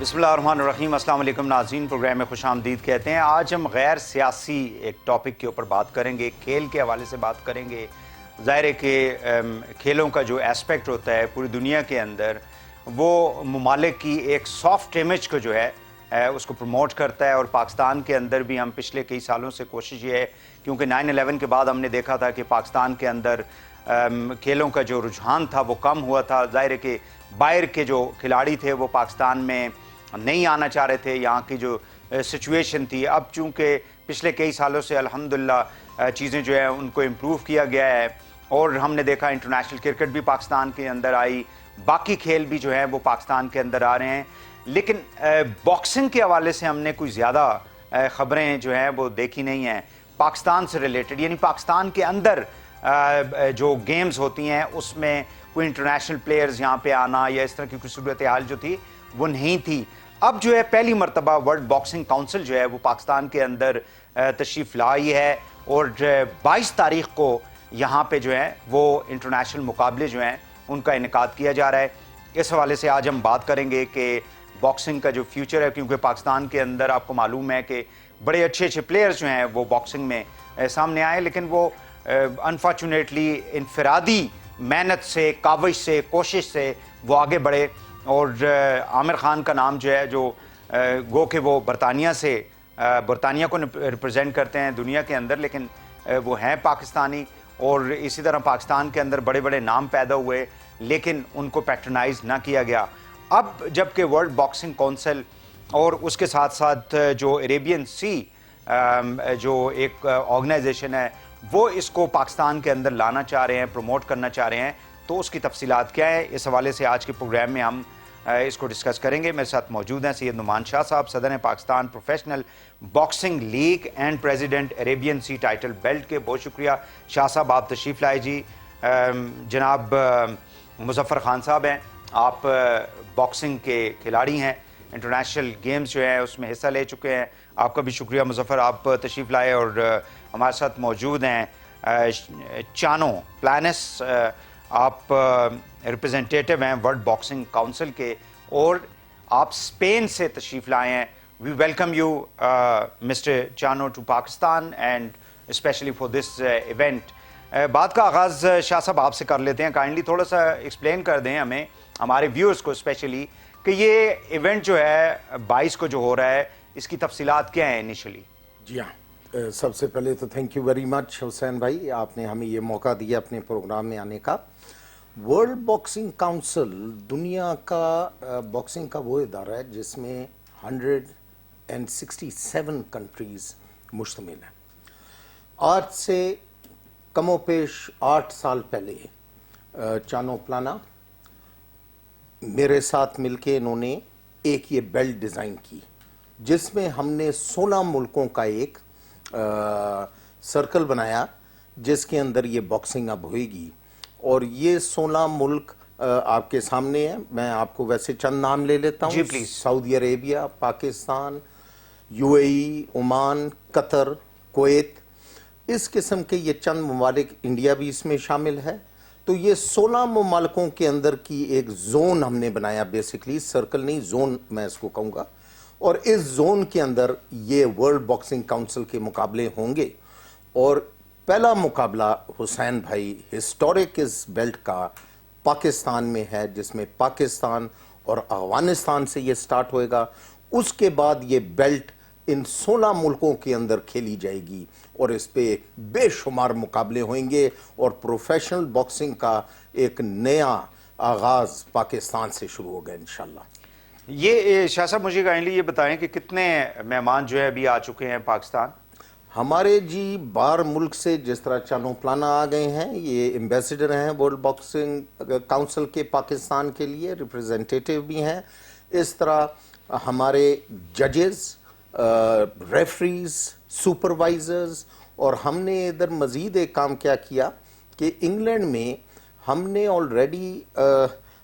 بسم اللہ الرحمن الرحیم۔ السلام علیکم ناظرین، پروگرام میں خوش آمدید کہتے ہیں۔ آج ہم غیر سیاسی ایک ٹاپک کے اوپر بات کریں گے، کھیل کے حوالے سے بات کریں گے۔ ظاہر ہے کہ کھیلوں کا جو ایسپیکٹ ہوتا ہے پوری دنیا کے اندر، وہ ممالک کی ایک سافٹ امیج کو جو ہے اس کو پروموٹ کرتا ہے، اور پاکستان کے اندر بھی ہم پچھلے کئی سالوں سے کوشش یہ ہے، کیونکہ 9/11 کے بعد ہم نے دیکھا تھا کہ پاکستان کے اندر کھیلوں کا جو رجحان تھا وہ کم ہوا تھا۔ ظاہر ہے کہ باہر کے جو کھلاڑی تھے وہ پاکستان میں نہیں آنا چاہ رہے تھے، یہاں کی جو سچویشن تھی۔ اب چونکہ پچھلے کئی سالوں سے الحمدللہ چیزیں جو ہیں ان کو امپروو کیا گیا ہے، اور ہم نے دیکھا انٹرنیشنل کرکٹ بھی پاکستان کے اندر آئی، باقی کھیل بھی جو ہیں وہ پاکستان کے اندر آ رہے ہیں۔ لیکن باکسنگ کے حوالے سے ہم نے کوئی زیادہ خبریں جو ہیں وہ دیکھی نہیں ہیں پاکستان سے ریلیٹڈ، یعنی پاکستان کے اندر جو گیمز ہوتی ہیں اس میں کوئی انٹرنیشنل پلیئرز یہاں پہ آنا یا اس طرح کی کوئی صورتحال جو تھی وہ نہیں تھی۔ اب جو ہے پہلی مرتبہ ورلڈ باکسنگ کونسل جو ہے وہ پاکستان کے اندر تشریف لائی ہے، اور 22 تاریخ کو یہاں پہ جو ہے وہ انٹرنیشنل مقابلے جو ہیں ان کا انعقاد کیا جا رہا ہے۔ اس حوالے سے آج ہم بات کریں گے کہ باکسنگ کا جو فیوچر ہے، کیونکہ پاکستان کے اندر آپ کو معلوم ہے کہ بڑے اچھے اچھے پلیئرز جو ہیں وہ باکسنگ میں سامنے آئے، لیکن وہ انفارچونیٹلی انفرادی محنت سے، کاوش سے، کوشش سے وہ آگے بڑھے۔ اور عامر خان کا نام جو ہے، جو گو کہ وہ برطانیہ کو ریپرزینٹ کرتے ہیں دنیا کے اندر، لیکن وہ ہیں پاکستانی، اور اسی طرح پاکستان کے اندر بڑے بڑے نام پیدا ہوئے، لیکن ان کو پیٹرنائز نہ کیا گیا۔ اب جب کہ ورلڈ باکسنگ کونسل اور اس کے ساتھ ساتھ جو عربین سی جو ایک آرگنائزیشن ہے وہ اس کو پاکستان کے اندر لانا چاہ رہے ہیں، پروموٹ کرنا چاہ رہے ہیں، تو اس کی تفصیلات کیا ہے، اس حوالے سے آج کے پروگرام میں ہم اس کو ڈسکس کریں گے۔ میرے ساتھ موجود ہیں سید نعمان شاہ صاحب، صدر Pakistan professional boxing league and president Arabian sea title belt کے۔ بہت شکریہ شاہ صاحب، آپ تشریف لائے جی۔ جناب مظفر خان صاحب ہیں، آپ باکسنگ کے کھلاڑی ہیں، انٹرنیشنل گیمز جو ہیں اس میں حصہ لے چکے ہیں، آپ کا بھی شکریہ مظفر، آپ تشریف لائے۔ اور ہمارے ساتھ موجود ہیں چانو پلانس، آپ ریپرزنٹیٹیو ہیں ورلڈ باکسنگ کونسل کے، اور آپ اسپین سے تشریف لائے ہیں۔ We welcome you Mr Chano to Pakistan and especially for this event. بات کا آغاز شاہ صاحب آپ سے کر لیتے ہیں، کائنڈلی تھوڑا سا ایکسپلین کر دیں ہمیں، ہمارے ویورز کو اسپیشلی، کہ یہ ایونٹ جو ہے 22 کو جو ہو رہا ہے اس کی تفصیلات کیا ہیں انیشلی؟ جی ہاں، سب سے پہلے تو تھینک یو ویری مچ حسین بھائی، آپ نے ہمیں یہ موقع دیا اپنے پروگرام میں آنے کا۔ ورلڈ باکسنگ کونسل دنیا کا باکسنگ کا وہ ادارہ ہے جس میں 167 کنٹریز مشتمل ہیں۔ آج سے کم و بیش 8 سال پہلے چانو پلانا میرے ساتھ مل کے انہوں نے ایک یہ بیلٹ ڈیزائن کی، جس میں ہم نے 16 ملکوں کا ایک سرکل بنایا جس کے اندر یہ باکسنگ اب ہوئے گی، اور یہ 16 ملک آپ کے سامنے ہیں۔ میں آپ کو ویسے چند نام لے لیتا ہوں۔ جی please. Saudi Arabia, Pakistan, UAE، Oman, Qatar, Kuwait, اس قسم کے یہ چند ممالک، انڈیا بھی اس میں شامل ہے۔ تو یہ 16 ممالکوں کے اندر کی ایک زون ہم نے بنایا، بیسیکلی سرکل نہیں، زون میں اس کو کہوں گا، اور اس زون کے اندر یہ ورلڈ باکسنگ کونسل کے مقابلے ہوں گے۔ اور پہلا مقابلہ حسین بھائی ہسٹورک اس بیلٹ کا پاکستان میں ہے، جس میں پاکستان اور افغانستان سے یہ سٹارٹ ہوئے گا۔ اس کے بعد یہ بیلٹ ان 16 ملکوں کے اندر کھیلی جائے گی، اور اس پہ بے شمار مقابلے ہوئیں گے، اور پروفیشنل باکسنگ کا ایک نیا آغاز پاکستان سے شروع ہوگا انشاءاللہ۔ یہ شاہ صاحب مجھے کائنڈلی یہ بتائیں کہ کتنے مہمان جو ہے ابھی آ چکے ہیں پاکستان؟ ہمارے جی 12 ملک سے، جس طرح چانو پلانا آ گئے ہیں، یہ ایمبیسیڈر ہیں ورلڈ باکسنگ کونسل کے پاکستان کے لیے، ریپرزنٹیٹیو بھی ہیں۔ اس طرح ہمارے ججز، ریفریز، سپروائزرز، اور ہم نے ادھر مزید ایک کام کیا کہ انگلینڈ میں ہم نے آلریڈی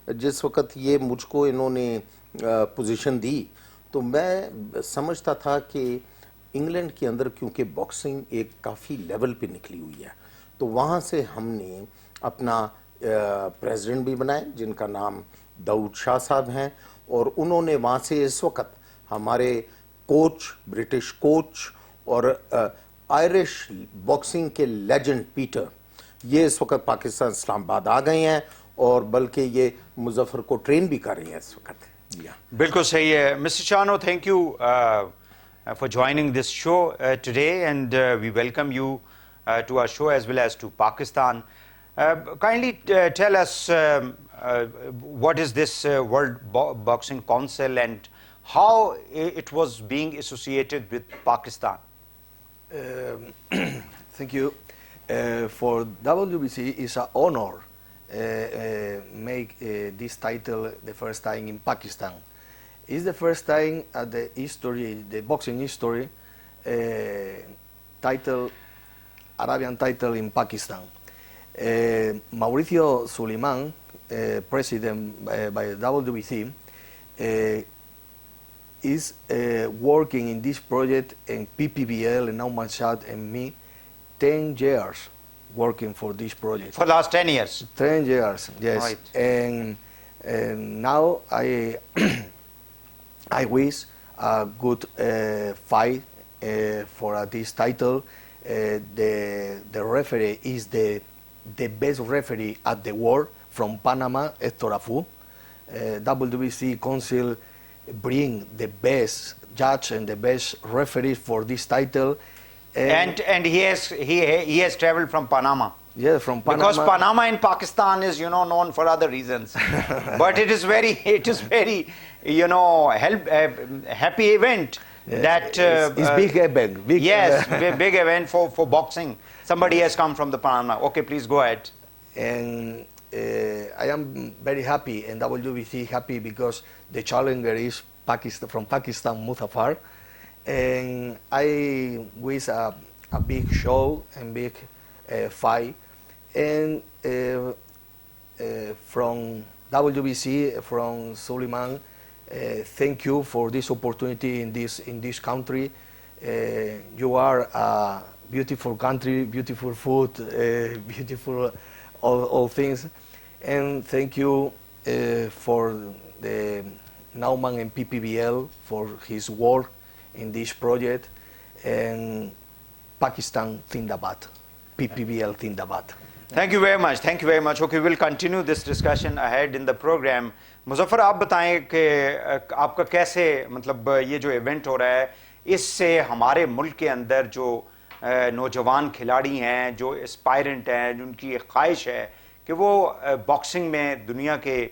جس وقت یہ مجھ کو انہوں نے پوزیشن دی، تو میں سمجھتا تھا کہ انگلینڈ کے اندر کیونکہ باکسنگ ایک کافی لیول پہ نکلی ہوئی ہے، تو وہاں سے ہم نے اپنا پریزیڈنٹ بھی بنائے جن کا نام داؤد شاہ صاحب ہیں، اور انہوں نے وہاں سے اس وقت ہمارے کوچ، برٹش کوچ اور آئرش باکسنگ کے لیجنڈ پیٹر، یہ اس وقت پاکستان اسلام آباد آ گئے ہیں اور بلکہ یہ مظفر کو ٹرین بھی کر رہے ہیں اس وقت. بالکل صحیح ہے. Mr Chano, thank you for joining this show today, and we welcome you to our show as well as to Pakistan. Kindly tell us what is this World Boxing Council and how it was being associated with Pakistan. Thank you. For WBC, it's an honor make this title the first time in Pakistan. It's the first time at the history, the boxing history, title, Arabian title in Pakistan. Mauricio Suleiman, president by WBC, is working in this project in PPBL and Nauman Shah and me 10 years working for this project. For the last 10 years? 10 years, yes. Right. And now I wish a good fight for this title. The referee is the best referee at the world from Panama, Hector Afu. WBC Council bring the best judge and the best referee for this title. And he has traveled from Panama. Yeah, from Panama. Because Panama in Pakistan is, known for other reasons. But it is very, happy event. That it's big event. Yes, big event for boxing. Somebody has come from the Panama. Okay, please go ahead. And I am very happy, and WBC happy because the challenger is from Pakistan, Muzaffar. And I wish a big show and big fight. And from WBC, from Suleiman, thank you for this opportunity in this country. You are a beautiful country, beautiful food, beautiful all things. And thank you for the Nauman and PPBL for his work in this project, and Pakistan Zindabad, PPBL Zindabad. Thank you very much. Thank you very much. Okay, we'll continue this discussion ahead in the program. Muzaffar, آپ بتائیں کہ آپ کا کیسے یہ جو event ہو رہا ہے اس سے ہمارے ملک کے اندر جو نوجوان کھلاڑی ہیں, جو اسپائرنٹ ہیں, جن کی ایک خواہش ہے کہ وہ باکسنگ میں دنیا کے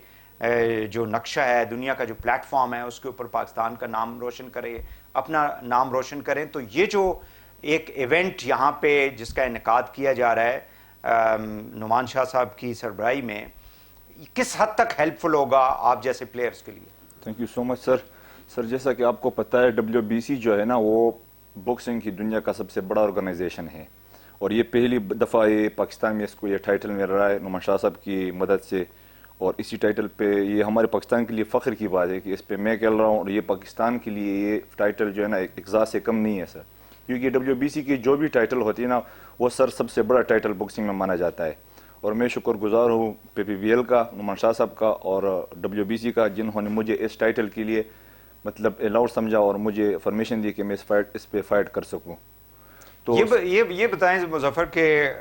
جو نقشہ ہے, دنیا کا جو پلیٹ فارم ہے, اس کے اوپر پاکستان کا نام روشن کرے, اپنا نام روشن کریں, تو یہ جو ایک ایونٹ یہاں پہ جس کا انعقاد کیا جا رہا ہے نعمان شاہ صاحب کی سربراہی میں, کس حد تک ہیلپ فل ہوگا آپ جیسے پلیئرز کے لیے؟ تھینک یو سو مچ سر. جیسا کہ آپ کو پتہ ہے WBC جو ہے نا وہ باکسنگ کی دنیا کا سب سے بڑا آرگنائزیشن ہے, اور یہ پہلی دفعہ یہ پاکستان میں اس کو یہ ٹائٹل مل رہا ہے نعمان شاہ صاحب کی مدد سے, اور اسی ٹائٹل پہ یہ ہمارے پاکستان کے لیے فخر کی بات ہے کہ اس پہ میں کہہ رہا ہوں, اور یہ پاکستان کے لیے یہ ٹائٹل جو ہے نا ایک اعزاز سے کم نہیں ہے سر, کیونکہ WBC کی جو بھی ٹائٹل ہوتی ہے نا وہ سر سب سے بڑا ٹائٹل باکسنگ میں مانا جاتا ہے. اور میں شکر گزار ہوں PPBL کا, نعمان شاہ صاحب کا, اور WBC کا, جنہوں نے مجھے اس ٹائٹل کے لیے الاؤڈ سمجھا اور مجھے فرمیشن دی کہ میں اس پہ فائٹ کر سکوں. تو یہ بتائیں مظفر کہ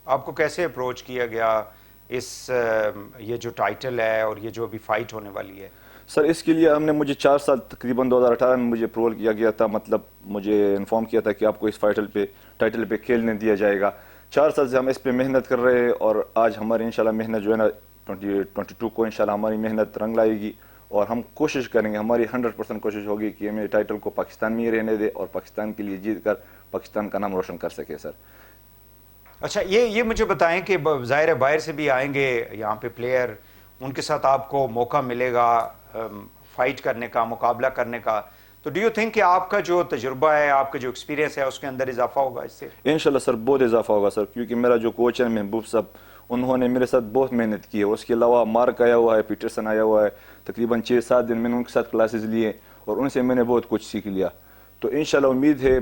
آپ کو کیسے اپروچ کیا گیا یہ جو ٹائٹل ہے اور یہ جو ابھی فائٹ ہونے والی ہے؟ سر اس کے لیے ہم نے مجھے 4 سال تقریباً 2018 میں مجھے اپروول کیا گیا تھا, مجھے انفارم کیا تھا کہ آپ کو اس ٹائٹل پہ کھیلنے دیا جائے گا. 4 سال سے ہم اس پہ محنت کر رہے ہیں, اور آج ہماری انشاءاللہ محنت جو ہے نا 2022 کو انشاءاللہ ہماری محنت رنگ لائے گی, اور ہم کوشش کریں گے, ہماری 100% کوشش ہوگی کہ ہمیں ٹائٹل کو پاکستان میں ہی رہنے دے اور پاکستان کے لیے جیت کر پاکستان کا نام روشن کر سکے سر. اچھا, یہ مجھے بتائیں کہ ظاہر ہے باہر سے بھی آئیں گے یہاں پہ پلیئر, ان کے ساتھ آپ کو موقع ملے گا فائٹ کرنے کا, مقابلہ کرنے کا, تو ڈو یو تھنک کہ آپ کا جو تجربہ ہے, آپ کا جو ایکسپیرینس ہے, اس کے اندر اضافہ ہوگا اس سے؟ انشاءاللہ سر بہت اضافہ ہوگا سر, کیونکہ میرا جو کوچ ہے محبوب صاحب, انہوں نے میرے ساتھ بہت محنت کی ہے. اس کے علاوہ مارک آیا ہوا ہے, پیٹرسن آیا ہوا ہے, تقریباً 6-7 دن میں نے ان کے ساتھ کلاسز لیے اور ان سے میں نے بہت کچھ سیکھ لیا. تو انشاءاللہ امید ہے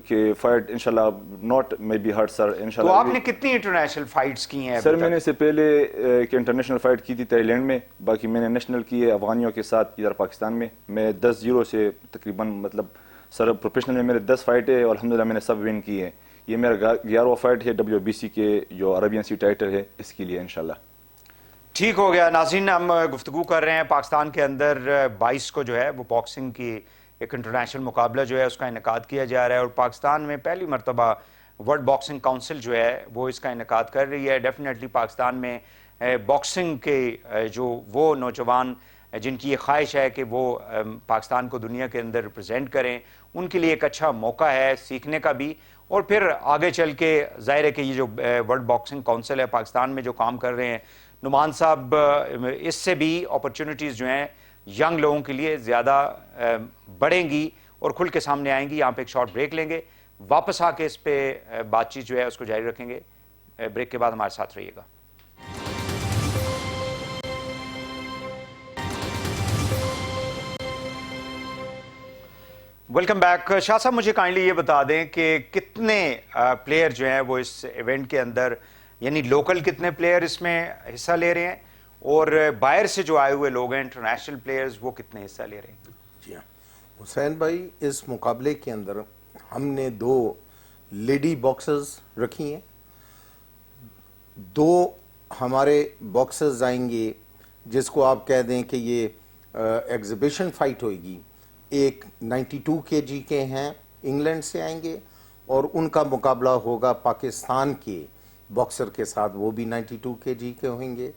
کہ فائٹ انشاءاللہ ناٹ مے بی ہرٹ سر تو انشاءاللہ. آپ نے کتنی انٹرنیشنل فائٹس کی ہیں سر میں نے سے پہلے ایک انٹرنیشنل فائٹ کی تھی تھائی لینڈ میں, باقی میں نے نیشنل کی ہے افغانیوں کے ساتھ ادھر پاکستان میں. میں 10-0 سے تقریباً مطلب سر پروفیشنل میں میرے 10 فائٹ ہے اور الحمدللہ میں نے سب ون کی ہے. یہ میرا 11واں فائٹ ہے WBC کے جو عربین سی ٹائٹل ہے اس کے لیے انشاءاللہ. ٹھیک ہو گیا. ناظرین ہم گفتگو کر رہے ہیں پاکستان کے اندر 22 کو جو ہے وہ باکسنگ کی ایک انٹرنیشنل مقابلہ جو ہے اس کا انعقاد کیا جا رہا ہے, اور پاکستان میں پہلی مرتبہ ورلڈ باکسنگ کونسل جو ہے وہ اس کا انعقاد کر رہی ہے. ڈیفینیٹلی پاکستان میں باکسنگ کے جو وہ نوجوان جن کی یہ خواہش ہے کہ وہ پاکستان کو دنیا کے اندر ریپرزینٹ کریں, ان کے لیے ایک اچھا موقع ہے سیکھنے کا بھی, اور پھر آگے چل کے ظاہر ہے کہ یہ جو ورلڈ باکسنگ کونسل ہے پاکستان میں جو کام کر رہے ہیں نعمان صاحب, اس سے بھی اپرچونٹیز جو ہیں ینگ لوگوں کے لیے زیادہ بڑھیں گی اور کھل کے سامنے آئیں گی. یہاں پہ ایک شارٹ بریک لیں گے, واپس آ کے اس پہ بات چیت جو ہے اس کو جاری رکھیں گے. بریک کے بعد ہمارے ساتھ رہیے گا. Welcome back. شاہ صاحب مجھے کائنڈلی یہ بتا دیں کہ کتنے پلیئر جو ہیں وہ اس ایونٹ کے اندر, یعنی لوکل کتنے پلیئر اس میں حصہ لے رہے ہیں, اور باہر سے جو آئے ہوئے لوگ ہیں انٹرنیشنل پلیئرز وہ کتنے حصہ لے رہے ہیں؟ جی ہاں حسین بھائی, اس مقابلے کے اندر ہم نے 2 لیڈی باکسرز رکھی ہیں, 2 ہمارے باکسرز آئیں گے جس کو آپ کہہ دیں کہ یہ ایگزیبیشن فائٹ ہوئے گی. ایک 92 kg کے ہیں انگلینڈ سے آئیں گے, اور ان کا مقابلہ ہوگا پاکستان کے باکسر کے ساتھ, وہ بھی 92 kg کے ہوئیں گے.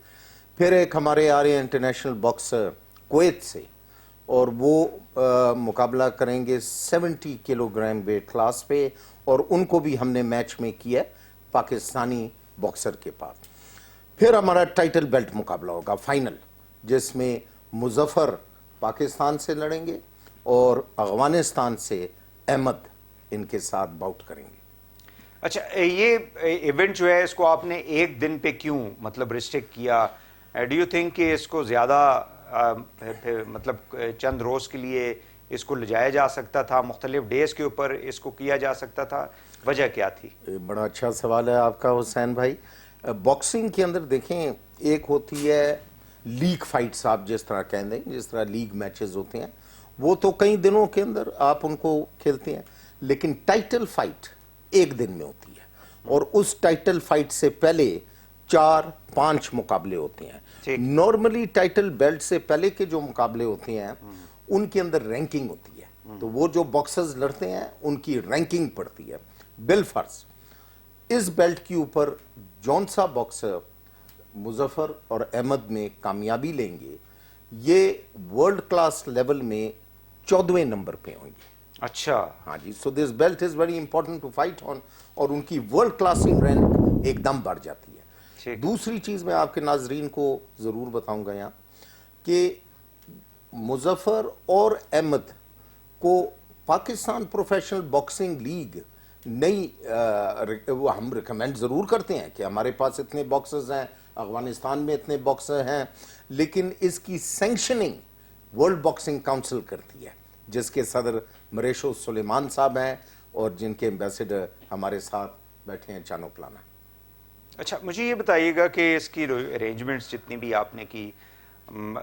پھر ایک ہمارے آ رہے ہیں انٹرنیشنل باکسر کویت سے, اور وہ مقابلہ کریں گے 70 کلو گرام ویٹ کلاس پہ, اور ان کو بھی ہم نے میچ میں کیا پاکستانی باکسر کے پاس. پھر ہمارا ٹائٹل بیلٹ مقابلہ ہوگا فائنل, جس میں مظفر پاکستان سے لڑیں گے اور افغانستان سے احمد ان کے ساتھ باؤٹ کریں گے. اچھا, یہ ایونٹ جو ہے اس کو آپ نے ایک دن پہ کیوں مطلب ریسٹرکٹ کیا؟ ڈو یو تھنک کہ اس کو زیادہ مطلب چند روز کے لیے اس کو لے جایا جا سکتا تھا, مختلف ڈیز کے اوپر اس کو کیا جا سکتا تھا, وجہ کیا تھی؟ بڑا اچھا سوال ہے آپ کا حسین بھائی. باکسنگ کے اندر دیکھیں, ایک ہوتی ہے لیگ فائٹس, آپ جس طرح کہیں دیں, جس طرح لیگ میچز ہوتے ہیں وہ تو کئی دنوں کے اندر آپ ان کو کھیلتے ہیں, لیکن ٹائٹل فائٹ ایک دن میں ہوتی ہے, اور اس ٹائٹل فائٹ سے پہلے 4-5 مقابلے ہوتے ہیں. نارملی ٹائٹل بیلٹ سے پہلے کے جو مقابلے ہوتے ہیں ان کے اندر رینکنگ ہوتی ہے, تو وہ جو باکسرز لڑتے ہیں ان کی رینکنگ پڑتی ہے. بالفرض اس بیلٹ کے اوپر جون سا باکسر مظفر اور احمد میں کامیابی لیں گے, یہ ورلڈ کلاس لیول میں 14ویں نمبر پہ ہوں گے. اچھا, ہاں جی, so this belt is very important to fight on, اور ان کی ورلڈ کلاسنگ رینک ایک دم بڑھ جاتی ہے. دوسری چیز میں آپ کے ناظرین کو ضرور بتاؤں گا یہاں کہ مظفر اور احمد کو پاکستان پروفیشنل باکسنگ لیگ نہیں, ہم ریکمینڈ ضرور کرتے ہیں کہ ہمارے پاس اتنے باکسرز ہیں, افغانستان میں اتنے باکسر ہیں, لیکن اس کی سینکشننگ ورلڈ باکسنگ کاؤنسل کرتی ہے, جس کے صدر مریشو سلیمان صاحب ہیں اور جن کے ایمبیسڈر ہمارے ساتھ بیٹھے ہیں چانو پلانا. اچھا مجھے یہ بتائیے گا کہ اس کی ارینجمنٹس جتنی بھی آپ نے کی,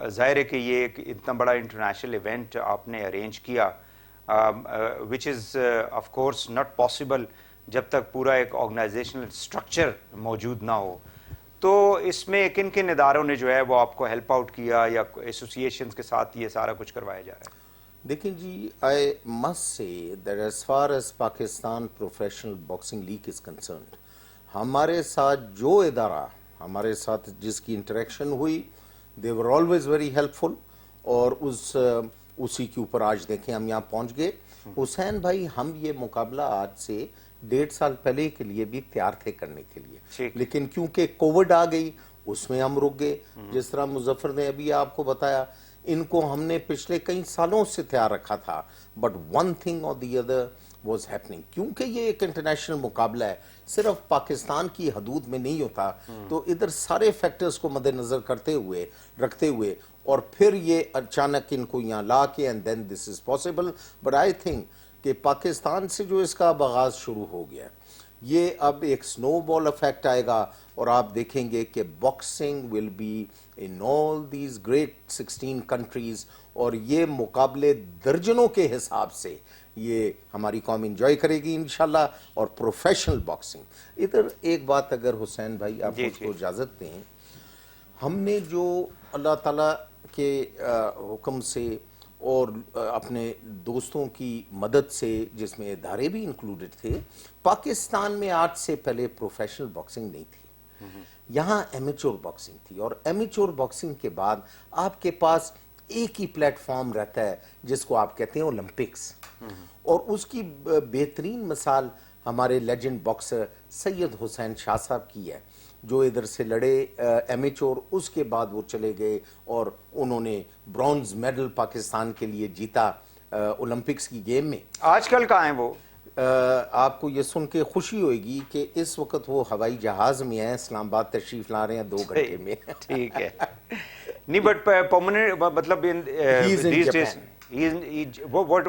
ظاہر ہے کہ یہ ایک اتنا بڑا انٹرنیشنل ایونٹ آپ نے ارینج کیا, which is of course not possible جب تک پورا ایک آرگنائزیشنل اسٹرکچر موجود نہ ہو, تو اس میں کن کن اداروں نے جو ہے وہ آپ کو ہیلپ آؤٹ کیا, یا ایسوسیشنز کے ساتھ یہ سارا کچھ کروایا جا رہا ہے؟ دیکھیں جی, I must say that as far as Pakistan professional boxing league is concerned, ہمارے ساتھ جو ادارہ ہمارے ساتھ جس کی انٹریکشن ہوئی دے ور آلویز ویری ہیلپ فل, اور اسی کے اوپر آج دیکھیں ہم یہاں پہنچ گئے. حسین بھائی, ہم یہ مقابلہ آج سے 1.5 سال پہلے کے لیے بھی تیار تھے کرنے کے لیے, لیکن کیونکہ کووڈ آ گئی اس میں ہم رک گئے. جس طرح مظفر نے ابھی آپ کو بتایا, ان کو ہم نے پچھلے کئی سالوں سے تیار رکھا تھا, بٹ ون تھنگ اور دی ادر واز ہیپننگ, کیونکہ یہ ایک انٹرنیشنل مقابلہ ہے, صرف پاکستان کی حدود میں نہیں ہوتا, تو ادھر سارے فیکٹرز کو مد نظر رکھتے ہوئے اور پھر یہ اچانک ان کو یہاں لا کے and then this is possible. But I think کہ پاکستان سے جو اس کا اب آغاز شروع ہو گیا ہے، یہ اب ایک سنو بال افیکٹ آئے گا، اور آپ دیکھیں گے کہ boxing will be in all these great 16 countries, اور یہ مقابلے درجنوں کے حساب سے یہ ہماری قوم انجوائے کرے گی انشاءاللہ، اور پروفیشنل باکسنگ۔ ادھر ایک بات اگر حسین بھائی آپ مجھ کو اجازت دیں، ہم نے جو اللہ تعالیٰ کے حکم سے اور اپنے دوستوں کی مدد سے، جس میں ادارے بھی انکلوڈڈ تھے، پاکستان میں آج سے پہلے پروفیشنل باکسنگ نہیں تھی، یہاں ایمیچور باکسنگ تھی، اور ایمیچور باکسنگ کے بعد آپ کے پاس ایک ہی پلیٹ فارم رہتا ہے جس کو آپ کہتے ہیں اولمپکس، اور اس کی بہترین مثال ہمارے لیجنڈ باکسر سید حسین شاہ صاحب کی ہے، جو ادھر سے لڑے ایمیچور، اس کے بعد وہ چلے گئے اور انہوں نے برونز میڈل پاکستان کے لیے جیتا اولمپکس کی گیم میں۔ آج کل کہاں ہیں وہ؟ آپ کو یہ سن کے خوشی ہوئے گی کہ اس وقت وہ ہوائی جہاز میں ہیں، اسلام آباد تشریف لا رہے ہیں 2 گھنٹے میں۔ ٹھیک ہے، نہیں بٹ پرماننٹ مطلب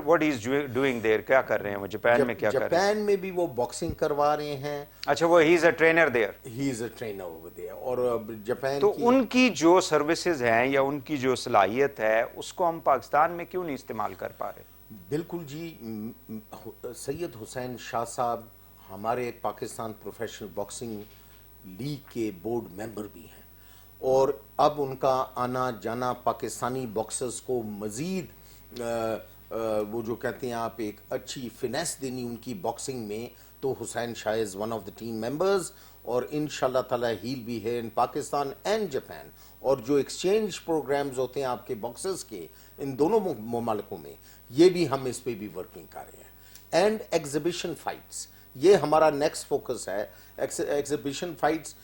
what he's doing there، کیا کر رہے ہیں وہ جاپان میں؟ کیا کر رہے ہیں جاپان میں بھی وہ باکسنگ کروا رہے ہیں۔ اچھا، وہ he is a trainer there؟ He is a trainer over there, اور جاپان تو کی ان کی جو سروسز ہیں یا ان کی جو صلاحیت ہے اس کو ہم پاکستان میں کیوں نہیں استعمال کر پا رہے؟ بالکل جی، سید حسین شاہ صاحب ہمارے پاکستان پروفیشنل باکسنگ لیگ کے بورڈ ممبر بھی ہیں، اور اب ان کا آنا جانا پاکستانی باکسرز کو مزید وہ جو کہتے ہیں آپ ایک اچھی فنیس دینی ان کی باکسنگ میں، تو Hussain Shah is one of the team members, اور انشاءاللہ تعالی ہیل بھی ہے ان پاکستان اینڈ جاپان، اور جو ایکسچینج پروگرامز ہوتے ہیں آپ کے باکسرز کے ان دونوں ممالکوں میں، یہ بھی ہم اس پہ بھی ورکنگ کر رہے ہیں۔ اینڈ ایگزیبیشن فائٹس، یہ ہمارا نیکسٹ فوکس ہے۔ ایگزیبیشن فائٹس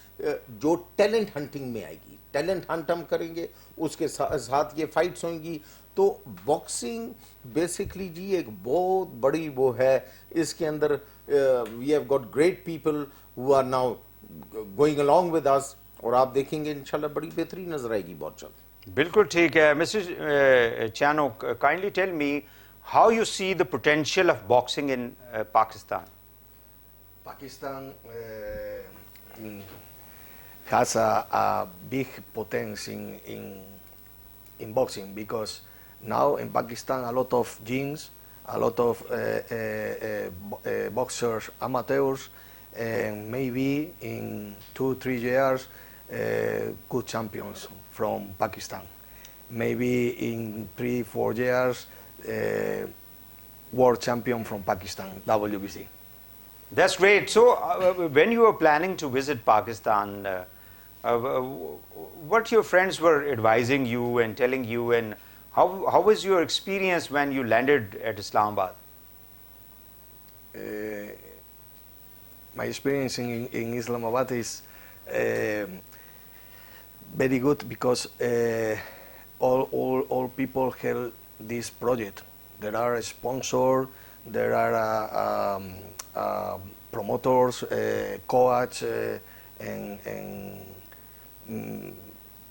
جو ٹیلنٹ ہنٹنگ میں آئے گی، ٹیلنٹ ہنٹ ہم کریں گے، اس کے ساتھ یہ فائٹس ہوئیں گی، تو باکسنگ بیسکلی جی ایک بہت بڑی وہ ہے، اس کے اندر we have got great people who are now going along with us، اور آپ دیکھیں گے انشاءاللہ بڑی بہتری نظر آئے گی بہت جلد۔ بالکل ٹھیک ہے۔ Mr Chano, kindly tell me how you see the potential of boxing in Pakistan? Pakistan has a big potential in boxing, because now in Pakistan a lot of gyms, a lot of boxers, amateurs, and maybe in 2-3 years good champions from Pakistan. Maybe in 3-4 years world champion from Pakistan, WBC. That's great. So when you were planning to visit Pakistan, what your friends were advising you and telling you, and how was your experience when you landed at Islamabad? My experience in Islamabad is very good, because all people help this project. There are sponsors, there are promoters, coach, and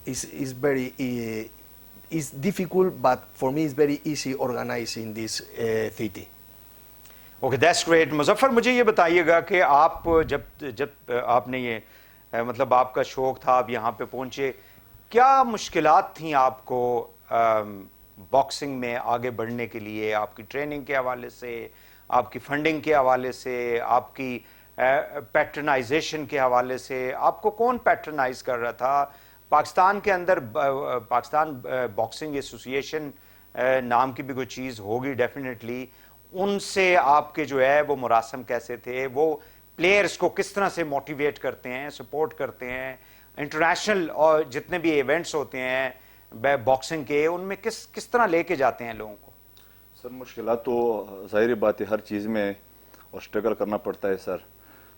it's very it's difficult, but for me it's very easy organizing this city. Okay, that's great. Muzaffar, مجھے یہ بتائیے گا کہ آپ جب آپ نے یہ مطلب آپ کا شوق تھا، آپ یہاں پہ پہنچے، کیا مشکلات تھیں آپ کو باکسنگ میں آگے بڑھنے کے لیے؟ آپ کی ٹریننگ کے حوالے سے، آپ کی فنڈنگ کے حوالے سے، آپ کی پیٹرنائزیشن کے حوالے سے، آپ کو کون پیٹرنائز کر رہا تھا؟ پاکستان کے اندر پاکستان باکسنگ ایسوسی ایشن نام کی بھی کوئی چیز ہوگی ڈیفینیٹلی، ان سے آپ کے جو ہے وہ مراسم کیسے تھے؟ وہ پلیئرز کو کس طرح سے موٹیویٹ کرتے ہیں، سپورٹ کرتے ہیں؟ انٹرنیشنل اور جتنے بھی ایونٹس ہوتے ہیں باکسنگ کے، ان میں کس طرح لے کے جاتے ہیں لوگوں کو؟ سر مشکلات تو ظاہری بات ہے، ہر چیز میں اور اسٹرگل کرنا پڑتا ہے سر۔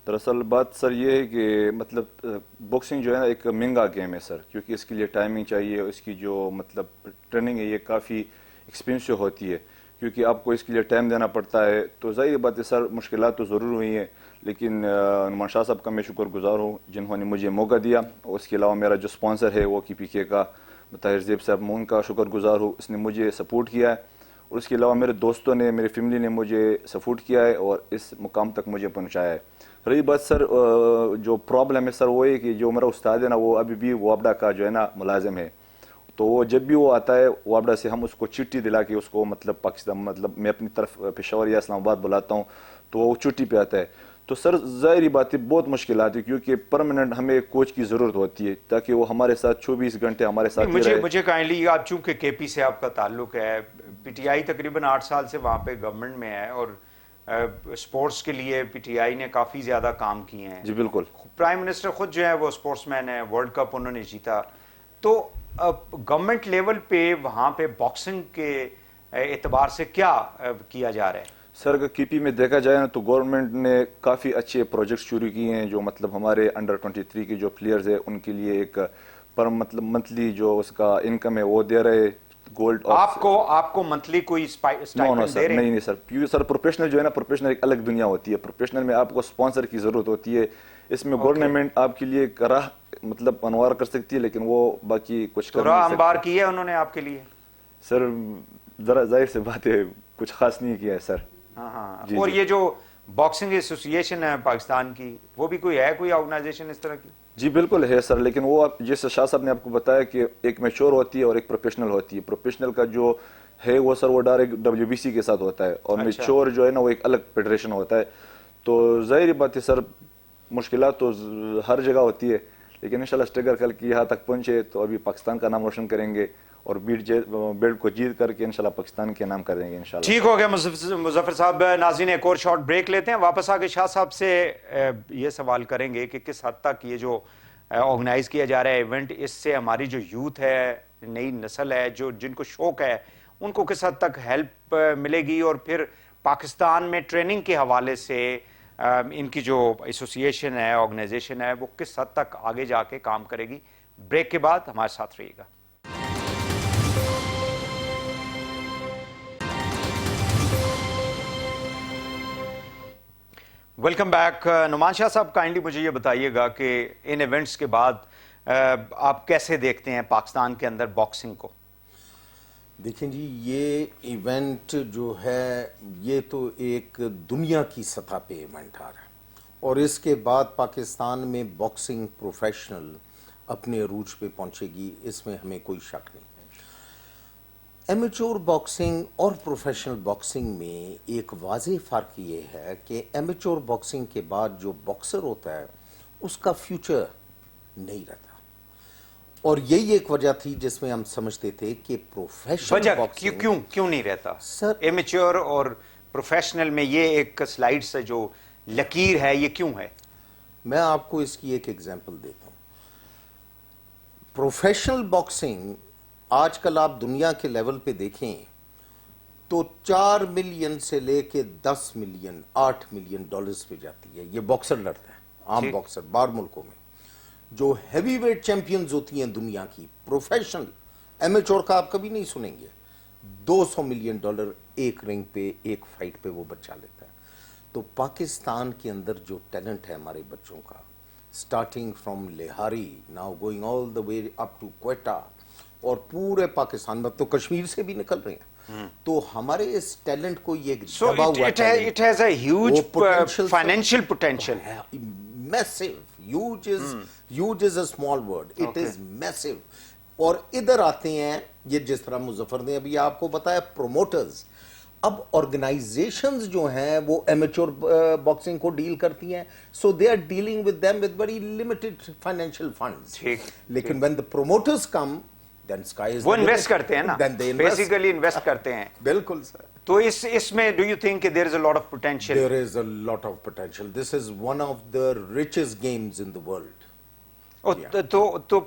دراصل بات سر یہ ہے کہ مطلب باکسنگ جو ہے نا ایک مہنگا گیم ہے سر، کیونکہ اس کے لیے ٹائمنگ چاہیے، اس کی جو مطلب ٹریننگ ہے یہ کافی ایکسپینسو ہوتی ہے، کیونکہ آپ کو اس کے لیے ٹائم دینا پڑتا ہے۔ تو ظاہر بات ہے سر مشکلات تو ضرور ہوئی ہیں، لیکن نعمان شاہ صاحب کا میں شکر گزار ہوں جنہوں نے مجھے موقع دیا، اور اس کے علاوہ میرا جو اسپانسر ہے وہ KPK کا طاہر زیب صاحب، میں ان کا شکر گزار ہوں، اس نے مجھے سپورٹ کیا ہے، اور اس کے علاوہ میرے دوستوں نے میری فیملی نے مجھے سپورٹ کیا ہے اور اس مقام تک مجھے پہنچایا ہے. رہی بات سر جو پرابلم ہے سر وہ ہے کہ جو میرا استاد ہے نا وہ ابھی بھی وابڈا کا جو ہے نا ملازم ہے. تو وہ جب بھی وہ آتا ہے وابڈا سے ہم اس کو چٹھی دلا کے اس کو مطلب پاکستان مطلب میں اپنی طرف پشاور یا اسلام آباد بلاتا ہوں تو وہ چھٹی پہ آتا ہے. تو سر ظاہری بات ہے بہت مشکلات ہے کیونکہ پرماننٹ ہمیں کوچ کی ضرورت ہوتی ہے تاکہ وہ ہمارے ساتھ 24 گھنٹے ہمارے ساتھ ہی رہے. مجھے کائنڈلی آپ چونکہ کے پی سے آپ کا تعلق ہے, پی ٹی آئی تقریباً 8 سال سے وہاں پہ گورنمنٹ میں ہے اور اسپورٹس کے لیے پی ٹی آئی نے کافی زیادہ کام کیے ہیں. جی بالکل. پرائم منسٹر خود جو ہے وہ اسپورٹس مین ہے, ورلڈ کپ انہوں نے جیتا. تو گورنمنٹ لیول پہ وہاں پہ باکسنگ کے اعتبار سے کیا کیا جا رہا ہے؟ سر اگر کی پی میں دیکھا جائے نا تو گورنمنٹ نے کافی اچھے پروجیکٹس شروع کیے ہیں جو مطلب ہمارے انڈر 23 کے جو پلیئرز ہیں ان کے لیے ایک پر مطلب منتھلی جو اس کا انکم ہے وہ دے رہے. گولڈ آپ کو منتھلی کوئی اسٹائپنڈ دے رہے ہیں؟ نہیں سر, کیونکہ سر پروفیشنل جو ہے نا پروفیشنل ایک الگ دنیا ہوتی ہے. پروفیشنل میں آپ کو اسپانسر کی ضرورت ہوتی ہے. اس میں گورنمنٹ آپ کے لیے راہ مطلب انوار کر سکتی ہے لیکن وہ باقی کچھ کر نہیں سکتی. انبار کی ہے انہوں نے آپ کے لیے؟ سر ذرا ظاہر سے بات ہے کچھ خاص نہیں کیا ہے سر. ہاں. اور یہ جو باکسنگ ایسوسیشن ہے پاکستان کی وہ بھی کوئی ہے, کوئی آرگنائزیشن اس طرح کی؟ جی بالکل ہے سر, لیکن وہ جیسے شاہ صاحب نے آپ کو بتایا کہ ایک میچور ہوتی ہے اور ایک پروفیشنل ہوتی ہے. پروفیشنل کا جو ہے وہ سر وہ ڈائریکٹ WBC کے ساتھ ہوتا ہے اور میچور جو ہے نا وہ ایک الگ فیڈریشن ہوتا ہے. تو ظاہری بات ہے سر مشکلات تو ہر جگہ ہوتی ہے لیکن انشاءاللہ اسٹرگل کر کے یہاں تک پہنچے تو ابھی پاکستان کا نام روشن کریں گے اور بیلٹ کو جیت کر کے انشاءاللہ پاکستان کے نام کریں گے انشاءاللہ. ٹھیک ہو گیا مظفر صاحب. ناظرین ایک اور شارٹ بریک لیتے ہیں, واپس آ کے شاہ صاحب سے یہ سوال کریں گے کہ کس حد تک یہ جو آرگنائز کیا جا رہا ہے ایونٹ اس سے ہماری جو یوتھ ہے, نئی نسل ہے, جو جن کو شوق ہے ان کو کس حد تک ہیلپ ملے گی, اور پھر پاکستان میں ٹریننگ کے حوالے سے ان کی جو ایسوسیشن ہے آرگنائزیشن ہے وہ کس حد تک آگے جا کے کام کرے گی. بریک کے بعد ہمارے ساتھ رہیے گا. Welcome back. نعمان شاہ صاحب کائنڈلی مجھے یہ بتائیے گا کہ ان ایونٹس کے بعد آپ کیسے دیکھتے ہیں پاکستان کے اندر باکسنگ کو؟ دیکھیں جی یہ ایونٹ جو ہے یہ تو ایک دنیا کی سطح پہ ایونٹ آ رہا ہے اور اس کے بعد پاکستان میں باکسنگ پروفیشنل اپنے عروج پہ پہنچے گی, اس میں ہمیں کوئی شک نہیں. ایمیچور باکسنگ اور پروفیشنل باکسنگ میں ایک واضح فرق یہ ہے کہ ایمیچور باکسنگ کے بعد جو باکسر ہوتا ہے اس کا فیوچر نہیں رہتا, اور یہی ایک وجہ تھی جس میں ہم سمجھتے تھے کہ پروفیشنل باکسنگ کیوں نہیں رہتا سر؟ ایمیچور اور پروفیشنل میں یہ ایک سلائیڈ سے جو لکیر ہے یہ کیوں ہے؟ میں آپ کو اس کی ایک ایگزامپل دیتا ہوں. پروفیشنل باکسنگ آج کل آپ دنیا کے لیول پہ دیکھیں تو 4 ملین سے لے کے 10 ملین 8 ملین ڈالرز پہ جاتی ہے. یہ باکسر لڑتا ہے, عام باکسر باہر ملکوں میں. جو ہیوی ویٹ چیمپئنز ہوتی ہیں دنیا کی پروفیشنل, ایمیچور کا آپ کبھی نہیں سنیں گے, 200 ملین ڈالر ایک رنگ پہ ایک فائٹ پہ وہ بچہ لیتا ہے. تو پاکستان کے اندر جو ٹیلنٹ ہے ہمارے بچوں کا, starting from Lyari now going all the way up to Quetta اور پورے پاکستان میں تو کشمیر سے بھی نکل رہے ہیں, تو ہمارے اس ٹیلنٹ کو یہ دبا ہوا it has a huge financial potential. Massive. Huge is a small word. It is massive. اور ادھر آتے ہیں یہ جس طرح مظفر نے ابھی آپ کو بتایا پروموٹرز. اب آرگنائزیشنز جو ہیں وہ ایمیچور باکسنگ کو ڈیل کرتی ہیں, so they are dealing with them with very limited financial funds. لیکن when the promoters come then sky is وہ انویسٹ کرتے ہیں نا, بیسیکلی انویسٹ کرتے ہیں. بالکل سر. تو اس میں do you think there is a lot of potential? There is a lot of potential. This is one of the richest games in the world. تو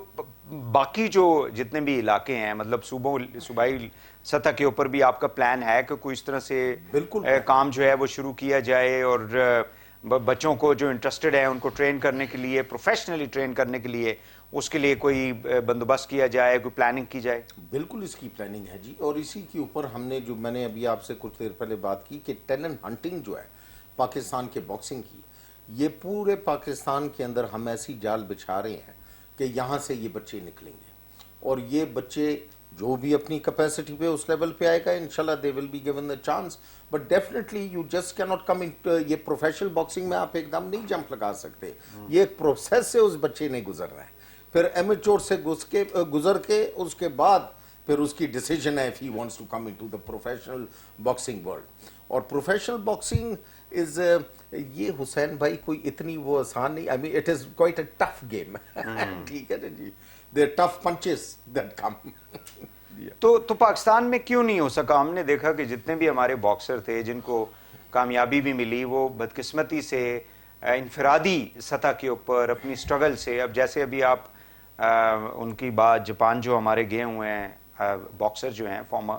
باقی جو جتنے بھی علاقے ہیں مطلب صوبائی سطح کے اوپر بھی آپ کا پلان ہے کہ کوئی اس طرح سے کام جو ہے وہ شروع کیا جائے اور بچوں کو جو انٹرسٹڈ ہیں ان کو ٹرین کرنے کے لیے, پروفیشنلی ٹرین کرنے کے لیے اس کے لیے کوئی بندوبست کیا جائے, کوئی پلاننگ کی جائے؟ بالکل اس کی پلاننگ ہے جی, اور اسی کے اوپر ہم نے جو میں نے ابھی آپ سے کچھ دیر پہلے بات کی کہ ٹیلنٹ ہنٹنگ جو ہے پاکستان کے باکسنگ کی, یہ پورے پاکستان کے اندر ہم ایسی جال بچھا رہے ہیں کہ یہاں سے یہ بچے نکلیں گے اور یہ بچے جو بھی اپنی کیپیسٹی پہ اس لیول پہ آئے گا انشاءاللہ they will be given the chance. But definitely you just can not come in. یہ پروفیشنل باکسنگ میں آپ ایک دم نہیں جمپ لگا سکتے. یہ ایک پروسیس سے اس بچے نے گزرنا ہے, پھر ایمیچور سے گزر کے اس کے بعد پھر اس کی ڈیسیجن ہے if he wants to come into the professional boxing world. اور پروفیشنل باکسنگ از یہ حسین بھائی کوئی اتنی وہ آسان نہیں. I mean it is quite a tough game. ٹھیک ہے نا جی, there are tough punches that come. تو پاکستان میں کیوں نہیں ہو سکا؟ ہم نے دیکھا کہ جتنے بھی ہمارے باکسر تھے جن کو کامیابی بھی ملی وہ بدقسمتی سے انفرادی سطح کے اوپر اپنی سٹرگل سے, اب جیسے ابھی آپ ان کی بات جاپان جو ہمارے گئے ہوئے ہیں باکسر جو ہیں فارمر,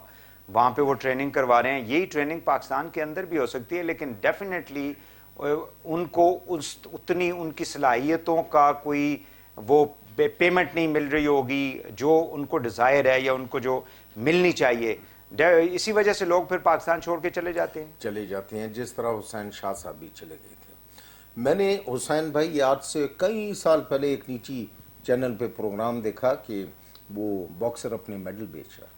وہاں پہ وہ ٹریننگ کروا رہے ہیں. یہی ٹریننگ پاکستان کے اندر بھی ہو سکتی ہے, لیکن ڈیفینیٹلی ان کو اتنی ان کی صلاحیتوں کا کوئی وہ پیمنٹ نہیں مل رہی ہوگی جو ان کو ڈیزائر ہے یا ان کو جو ملنی چاہیے. اسی وجہ سے لوگ پھر پاکستان چھوڑ کے چلے جاتے ہیں. جس طرح حسین شاہ صاحب بھی چلے گئے تھے. میں نے حسین بھائی آج سے کئی سال پہلے ایک نیچی چینل پہ پروگرام دیکھا کہ وہ باکسر اپنے میڈل بیچ رہا.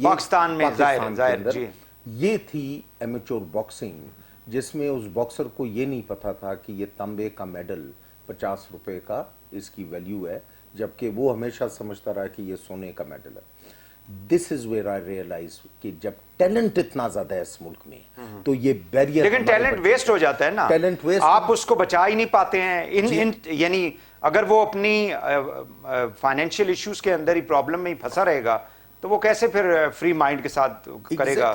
پاکستان میں ظاہر جی یہ تھی ایمیچور باکسنگ, جس میں اس باکسر کو یہ نہیں پتا تھا کہ یہ تانبے کا میڈل 50 روپے کا اس کی ویلیو ہے, جبکہ وہ ہمیشہ سمجھتا رہا کہ یہ سونے کا میڈل ہے. دس از ویئر آئی ریئلائز کہ جب ٹیلنٹ اتنا زیادہ ہے اس ملک میں تو یہ بیریئر, لیکن ٹیلنٹ ویسٹ ہو جاتا ہے نا, ٹیلنٹ ویسٹ آپ اس کو بچا ہی نہیں پاتے ہیں. یعنی اگر وہ اپنی فائنینشیل ایشوز کے اندر ہی پرابلم میں ہی پھنسا رہے گا تو وہ کیسے پھر فری مائنڈ کے ساتھ کرے گا,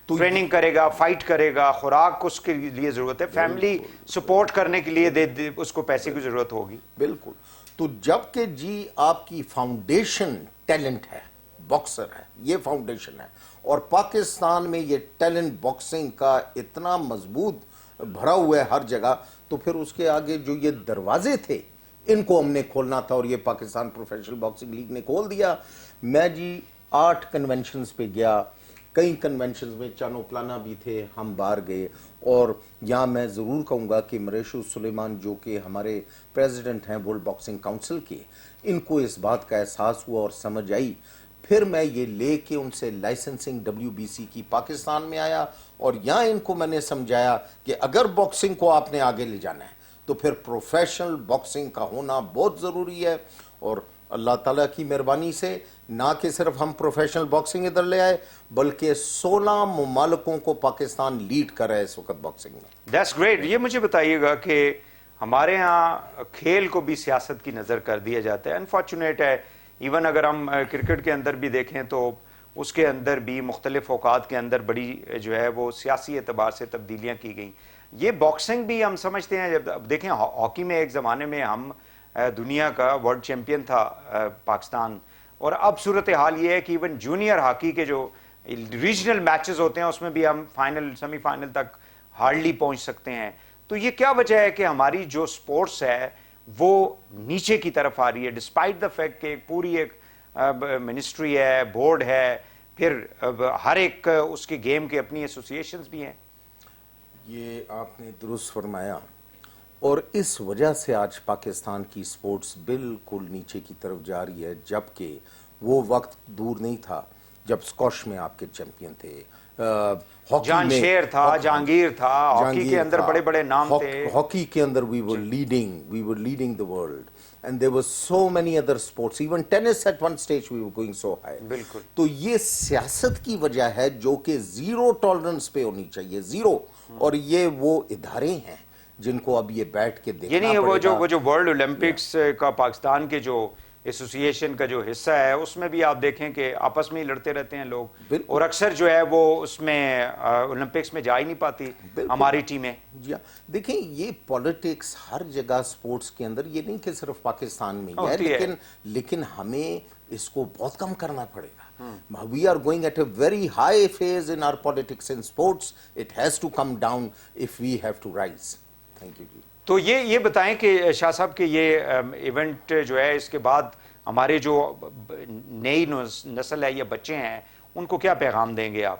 ٹریننگ کرے گا, فائٹ کرے گا, خوراک اس کے لیے ضرورت ہے, فیملی سپورٹ کرنے کے لیے اس کو پیسے کی ضرورت ہوگی. بالکل. تو جب کہ جی آپ کی فاؤنڈیشن ٹیلنٹ ہے, باکسر ہے, یہ فاؤنڈیشن ہے, اور پاکستان میں یہ ٹیلنٹ باکسنگ کا اتنا مضبوط بھرا ہوا ہے ہر جگہ, تو پھر اس کے آگے جو یہ دروازے تھے ان کو ہم نے کھولنا تھا, اور یہ پاکستان پروفیشنل باکسنگ لیگ نے کھول دیا. میں جی 8 کنونشنز پہ گیا, کئی کنونشنز میں چانو پلانا بھی تھے, ہم باہر گئے. اور یہاں میں ضرور کہوں گا کہ مریشو سلیمان جو کہ ہمارے پریزیڈنٹ ہیں ورلڈ باکسنگ کاؤنسل کے, ان کو اس بات کا احساس ہوا اور سمجھ آئی. پھر میں یہ لے کے ان سے لائسنسنگ WBC کی پاکستان میں آیا, اور یہاں ان کو میں نے سمجھایا کہ اگر باکسنگ کو آپ نے آگے لے جانا ہے تو پھر پروفیشنل باکسنگ کا ہونا بہت ضروری ہے. اور اللہ تعالیٰ کی مہربانی سے نہ کہ صرف ہم پروفیشنل باکسنگ ادھر لے آئے, بلکہ 16 ممالکوں کو پاکستان لیڈ کر رہا ہے اس وقت باکسنگ میں. That's great. یہ مجھے بتائیے گا کہ ہمارے ہاں کھیل کو بھی سیاست کی نظر کر دیا جاتا ہے, انفارچونیٹ ہے. ایون اگر ہم کرکٹ کے اندر بھی دیکھیں تو اس کے اندر بھی مختلف اوقات کے اندر بڑی جو ہے وہ سیاسی اعتبار سے تبدیلیاں کی گئیں. یہ باکسنگ بھی ہم سمجھتے ہیں, جب دیکھیں ہاکی میں ایک زمانے میں ہم دنیا کا ورلڈ چیمپئن تھا پاکستان, اور اب صورتحال یہ ہے کہ ایون جونیئر ہاکی کے جو ریجنل میچز ہوتے ہیں اس میں بھی ہم فائنل سیمی فائنل تک ہارڈلی پہنچ سکتے ہیں. تو یہ کیا وجہ ہے کہ ہماری جو سپورٹس ہے وہ نیچے کی طرف آ رہی ہے, ڈسپائٹ دا فیکٹ کہ پوری ایک منسٹری ہے, بورڈ ہے, پھر ہر ایک اس کے گیم کے اپنی ایسوسیشنز بھی ہیں. یہ آپ نے درست فرمایا, اور اس وجہ سے آج پاکستان کی سپورٹس بالکل نیچے کی طرف جا رہی ہے, جبکہ وہ وقت دور نہیں تھا جب سکوش میں آپ کے چیمپئن تھے, جان شیر تھا, جہانگیر تھا, ہاکی کے اندر بڑے بڑے نام تھے. ہاکی کے اندر we were leading the world, and there were so many other sports, even tennis at one stage we were going so high. بالکل. تو یہ سیاست کی وجہ ہے جو کہ زیرو ٹالرنس پہ ہونی چاہیے, زیرو. اور یہ وہ ادارے ہیں جن کو اب یہ بیٹھ کے دیکھنا یعنی پڑے گا. وہ جو ورلڈ اولمپکس کا پاکستان کے جو ایسوسیشن کا جو حصہ ہے اس میں بھی آپ دیکھیں کہ آپس میں ہی لڑتے رہتے ہیں لوگ, اور اکثر جو ہے وہ اس میں اولمپکس میں جا ہی نہیں پاتی ہماری ٹیمیں. جی ہاں, دیکھیں یہ پولیٹکس ہر جگہ سپورٹس کے اندر, یہ نہیں کہ صرف پاکستان میں ہی ہے, لیکن ہمیں اس کو بہت کم کرنا پڑے گا. We are going at a very high phase in our politics in sports. It has to come down if we have to rise. Thank you. تو یہ بتائیں کہ شاہ صاحب کہ یہ ایونٹ جو ہے اس کے بعد ہمارے جو نئی نسل ہے یا بچے ہیں ان کو کیا پیغام دیں گے آپ؟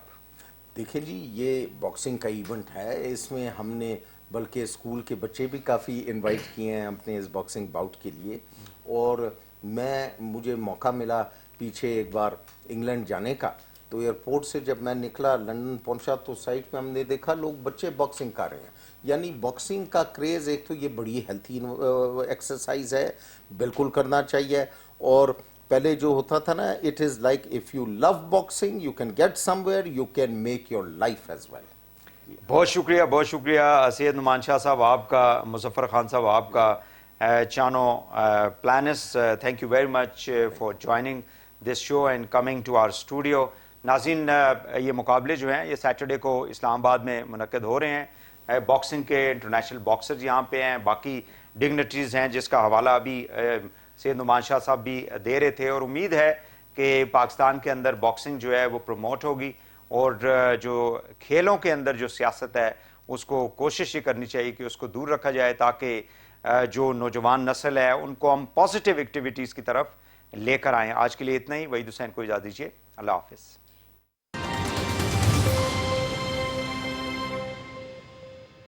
دیکھیں جی, یہ باکسنگ کا ایونٹ ہے, اس میں ہم نے بلکہ اسکول کے بچے بھی کافی انوائٹ کیے ہیں اپنے اس باکسنگ باؤٹ کے لیے, اور مجھے موقع ملا پیچھے ایک بار انگلینڈ جانے کا، تو ایئرپورٹ سے جب میں نکلا لندن پہنچا تو سائٹ پہ ہم نے دیکھا لوگ بچے باکسنگ کر رہے ہیں. یعنی باکسنگ کا کریز ایک تو یہ بڑی ہیلتھی ایکسرسائز ہے، بالکل کرنا چاہیے. اور پہلے جو ہوتا تھا نا، it is like if you love boxing you can get somewhere, you can make your life as well. بہت شکریہ سید نعمان شاہ صاحب آپ کا، مظفر خان صاحب آپ کا، Chano Palans, thank you very much for joining this show and coming to our studio. ناظرین، یہ مقابلے جو ہیں یہ سیٹرڈے کو اسلام آباد میں منعقد ہو رہے ہیں. باکسنگ کے انٹرنیشنل باکسرز یہاں پہ ہیں، باقی ڈگنیٹریز ہیں جس کا حوالہ ابھی سید نعمان شاہ صاحب بھی دے رہے تھے. اور امید ہے کہ پاکستان کے اندر باکسنگ جو ہے وہ پروموٹ ہوگی، اور جو کھیلوں کے اندر جو سیاست ہے اس کو کوشش یہ کرنی چاہیے کہ اس کو دور رکھا جائے، تاکہ جو نوجوان نسل ہے ان کو ہم پازیٹیو ایکٹیویٹیز کی طرف لے کر آئیں. آج کے لیے اتنا ہی. وحید حسین کو اجازت دیجیے. اللہ حافظ.